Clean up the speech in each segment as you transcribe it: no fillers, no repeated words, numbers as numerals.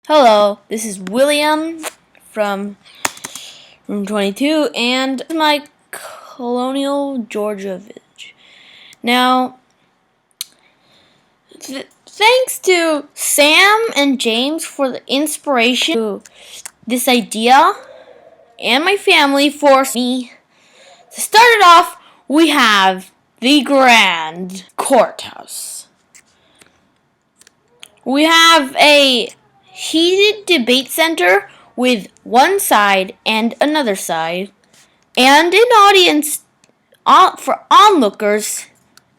Hello, this is William from Room 22 and my colonial Georgia village. Now, thanks to Sam and James for the inspiration to this idea, and my family forced me to start it off. We have the Grand Courthouse. We have a heated debate center with one side and another side, and an audience for onlookers,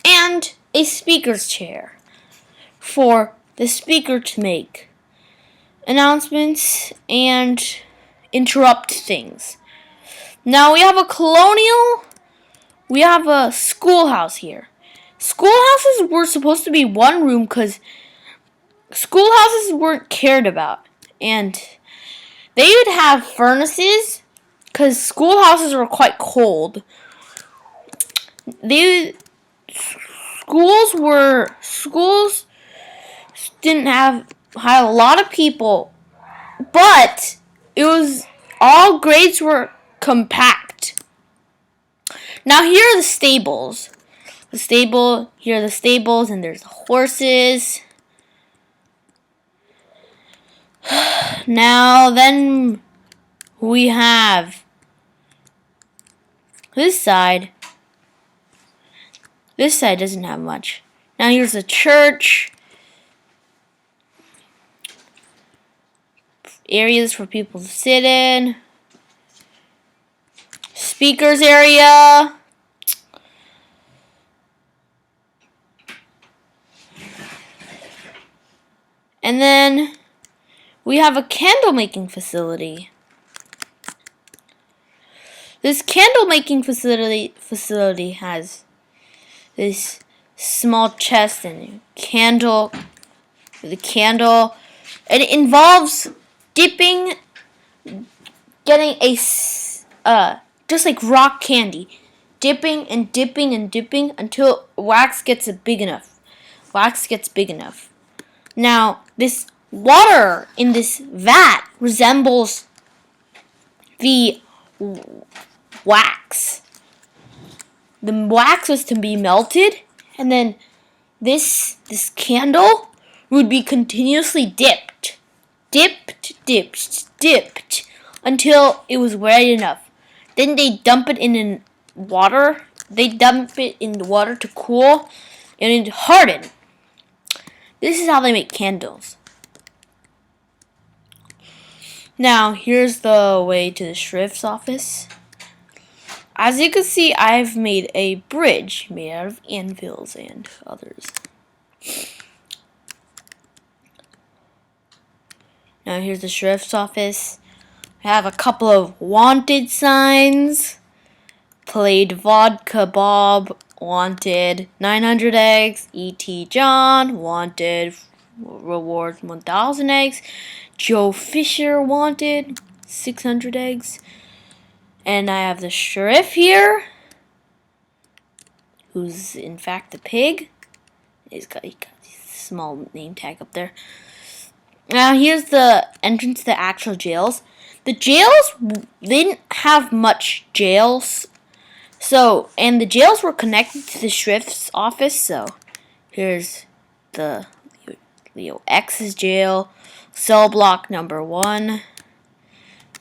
and a speaker's chair for the speaker to make announcements and interrupt things. Now we have a schoolhouse here. Schoolhouses were supposed to be one room because schoolhouses weren't cared about, and they would have furnaces because schoolhouses were quite cold. Schools didn't had a lot of people, but it was all grades were compact. Now here are the stables. Here are the stables, and there's the horses. Now then we have this side. This side doesn't have much. Now here's the church. Areas for people to sit in. Speakers area. And then we have a candle making facility. This candle making facility has this small chest and a candle with a candle. And it involves getting a just like rock candy, dipping and dipping and dipping until wax gets big enough. Now this water in this vat resembles the wax. The wax was to be melted, and then this candle would be continuously dipped until it was wet enough. Then they dump it in water. They dump it in the water to cool, and it harden. This is how they make candles. Now, here's the way to the sheriff's office. As you can see, I've made a bridge made out of anvils and others. Now, here's the sheriff's office. I have a couple of wanted signs. Played vodka Bob, wanted 900 eggs. E.T. John, wanted rewards 1,000 eggs. Joe Fisher, wanted 600 eggs. And I have the sheriff here, who's in fact a pig. He got a small name tag up there. Now here's the entrance to the actual jails. The jails, they didn't have much jails. And the jails were connected to the sheriff's office. So here's the Leo X's jail, cell block number 1.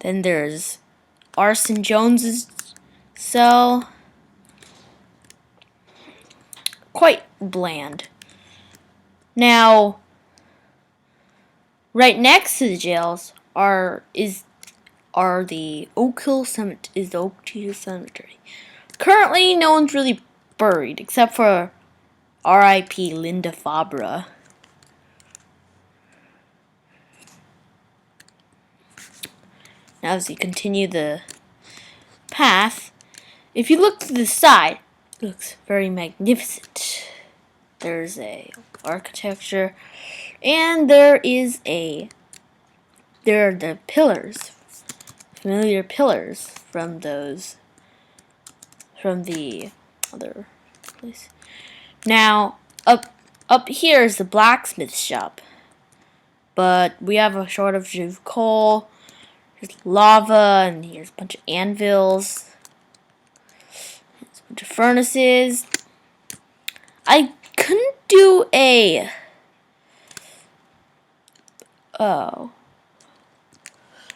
Then there's Arson Jones's cell. Quite bland. Now, right next to the jails is the Oak Hill Cemetery. Currently, no one's really buried except for R.I.P. Linda Fabra. Now, as you continue the path, if you look to the side, it looks very magnificent. There's a architecture, and there are the pillars, familiar pillars from the other place. Now, up here is the blacksmith shop. but we have a shortage of coal. There's lava, and here's a bunch of anvils. There's a bunch of furnaces. I couldn't do a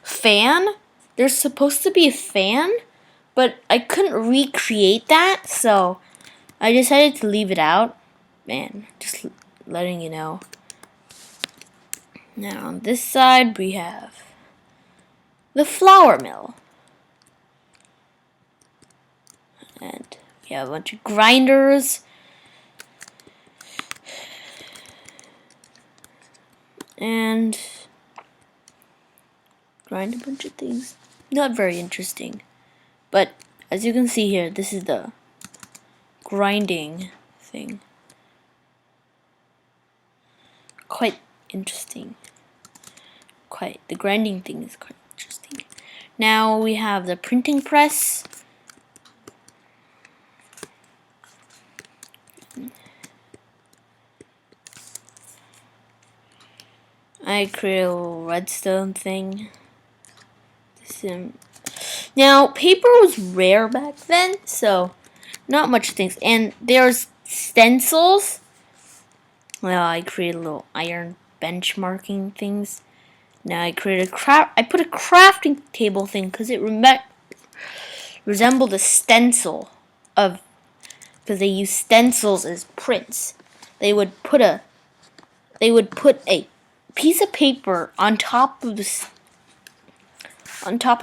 fan. There's supposed to be a fan, but I couldn't recreate that, so I decided to leave it out. Man, just letting you know. Now on this side we have the flour mill. And we have a bunch of grinders. And grind a bunch of things. Not very interesting. But as you can see here, this is the grinding thing. Quite interesting. The grinding thing is quite interesting. Now we have the printing press. I created a little redstone thing. Now, paper was rare back then, so not much things. And there's stencils. Well, I created little iron benchmarking things. Now I created I put a crafting table thing because it resembled a stencil of, because they use stencils as prints. They would put a piece of paper on top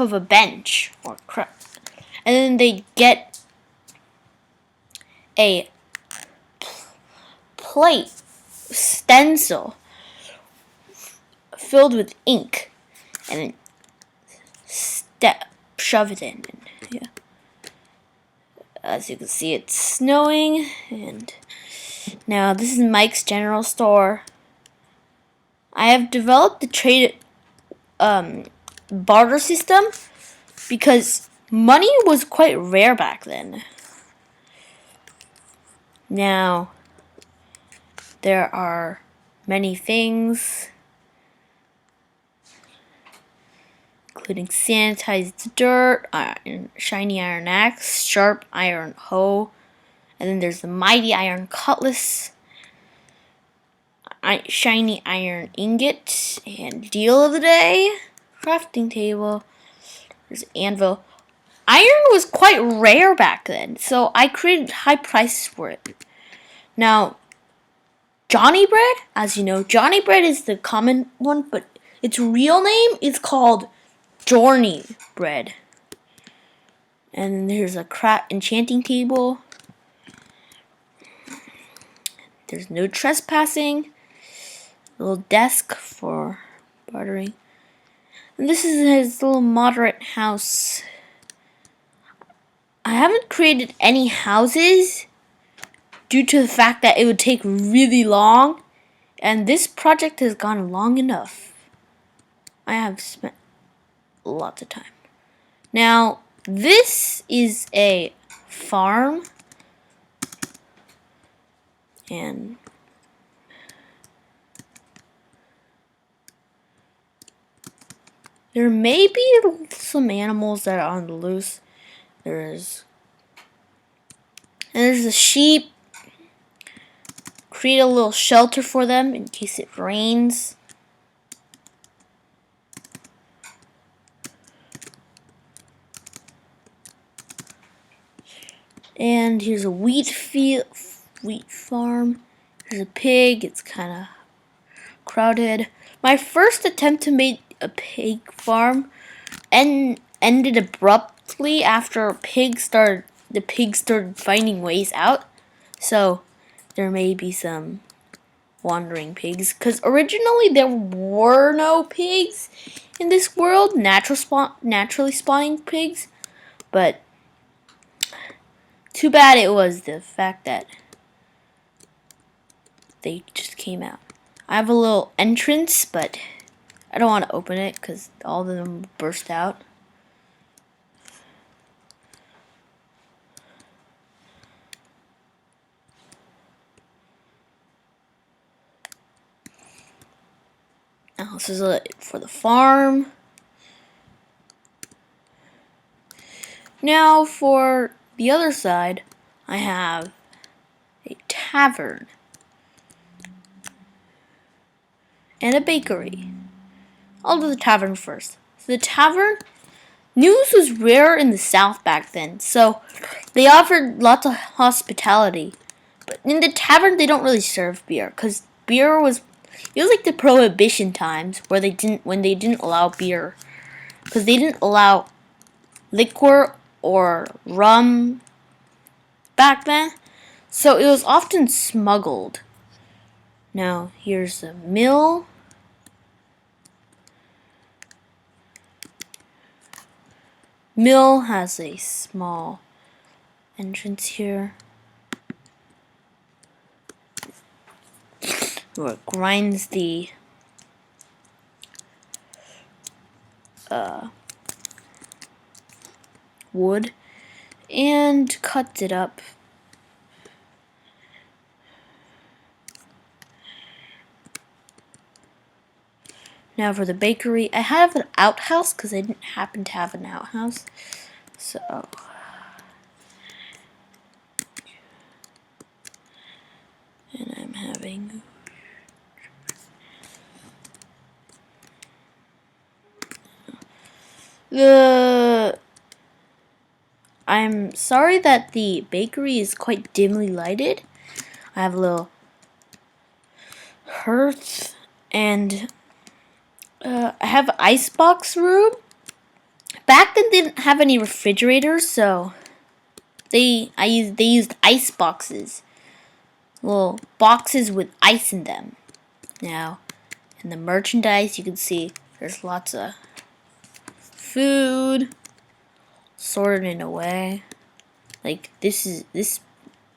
of a bench or and then they get a plate stencil filled with ink and then shove it in. And, yeah. As you can see, it's snowing, and now this is Mike's General Store. I have developed the trade barter system because money was quite rare back then. Now there are many things, including sanitized dirt, shiny iron axe, sharp iron hoe, and then there's the mighty iron cutlass, shiny iron ingot, and deal of the day, crafting table. There's anvil. Iron was quite rare back then, so I created high prices for it. Now, Johnny bread, as you know, Johnny bread is the common one, but its real name is called Journey bread. And there's a enchanting table. There's no trespassing. A little desk for bartering. And this is his little moderate house. I haven't created any houses due to the fact that it would take really long, and this project has gone long enough. I have spent lots of time. Now, this is a farm, and there may be some animals that are on the loose. There's a sheep. Create a little shelter for them in case it rains. And here's a wheat farm. There's a pig. It's kind of crowded. My first attempt to make a pig farm ended abruptly after the pig started finding ways out. So there may be some wandering pigs, because originally there were no pigs in this world, naturally spawning pigs, but too bad it was the fact that they just came out. I have a little entrance, but I don't want to open it because all of them burst out. This is for the farm. Now for the other side, I have a tavern and a bakery. I'll do the tavern first. So the tavern, news was rare in the South back then, so they offered lots of hospitality. But in the tavern, they don't really serve beer, because beer was, it was like the Prohibition times where when they didn't allow beer, because they didn't allow liquor or rum back then, so it was often smuggled. Now here's the mill. Mill has a small entrance here where it grinds the wood and cuts it up. Now for the bakery, I have an outhouse because I didn't happen to have an outhouse. So and I'm having I'm sorry that the bakery is quite dimly lighted. I have a little hearth and I have an icebox room. Back then they didn't have any refrigerators, so they used ice boxes. Little boxes with ice in them. Now, in the merchandise you can see there's lots of food sorted in a way. Like this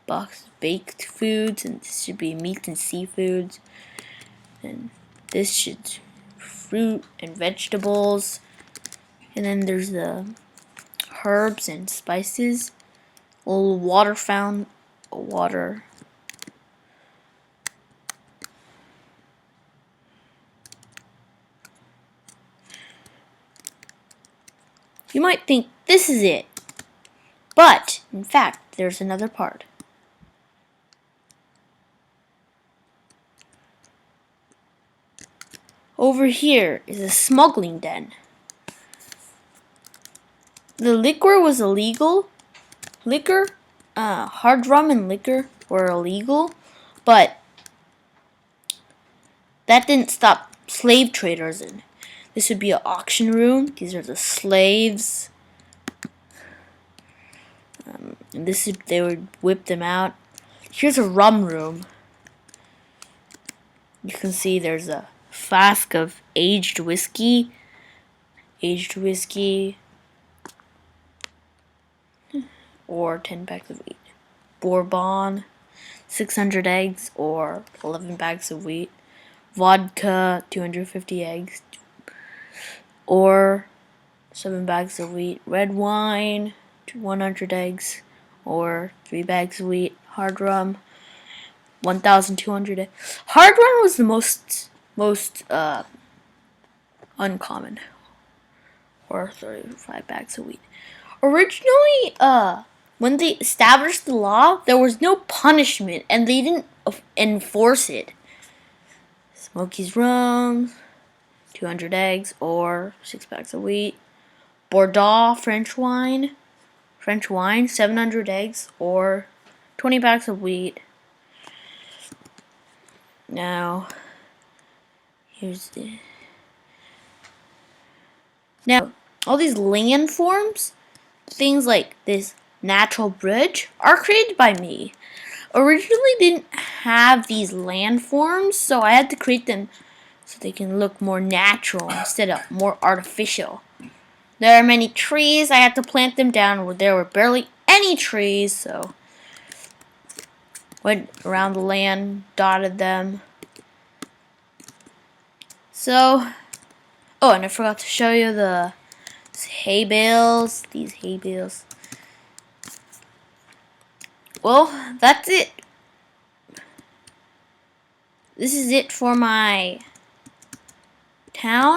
box is baked foods, and this should be meat and seafoods, and this should fruit and vegetables, and then there's the herbs and spices. A little water fountain, water. You might think this is it, but in fact there's another part. Over here is a smuggling den. The liquor was illegal. Hard rum and liquor were illegal, but that didn't stop slave traders in. This would be an auction room. These are the slaves. And they would whip them out. Here's a rum room. You can see there's a flask of aged whiskey. Or 10 bags of wheat. Bourbon, 600 eggs or 11 bags of wheat. Vodka, 250 eggs or 7 bags of wheat. Red wine, 100 eggs or 3 bags of wheat. Hard rum, 1,200 eggs. Hard rum was the most uncommon, or 35 bags of wheat. Originally, when they established the law, there was no punishment, and they didn't enforce it. Smoky's rum, 200 eggs or 6 bags of wheat. Bordeaux French wine, 700 eggs or 20 bags of wheat. Now, now all these landforms, things like this natural bridge, are created by me. Originally didn't have these landforms, so I had to create them so they can look more natural instead of more artificial. There are many trees. I had to plant them down where there were barely any trees, so went around the land, dotted them. So, oh, and I forgot to show you these hay bales. Well, that's it. This is it for my Town.